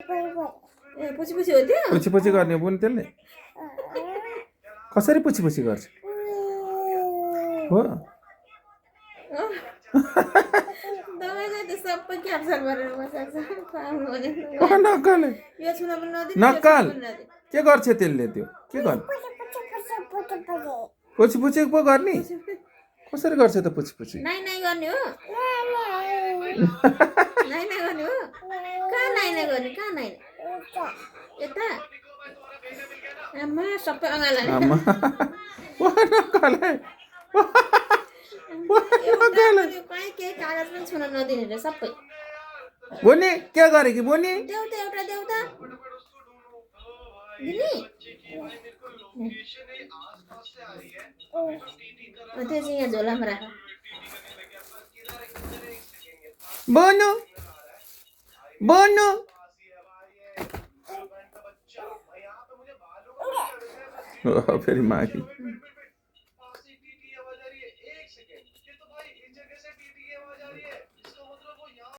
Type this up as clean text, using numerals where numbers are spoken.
ए पुछि पुछि हो त्यो पुछि पुछि गर्ने बुन त्यसले कसरी पुछि पुछि गर्छ हो दबाईलाई त सबै क्याप्चर गरेर बसेको छ पाउनु भने नक्कले यो छुन पनि नदिनु नक्कल के गर्छ त्यसले त्यो के गर्ने पुछि पुछि पो गर्ने कसरी गर्छ त पुछि पुछि नाइ नाइ गर्ने हो नाइ नाइ गर्ने हो कहाँ नाइ नाइ गर्ने कहाँ नाइ यता आमा सबै अँगाला आमा नक्कले कहीँ केही कागज पनि छुन नदिने रे सबै बोनी के गरे कि बोनी देउता एउटा देउता दिने त्यो चाहिँ यहाँ झोलामा राख बोनु बोनु फेरि मागी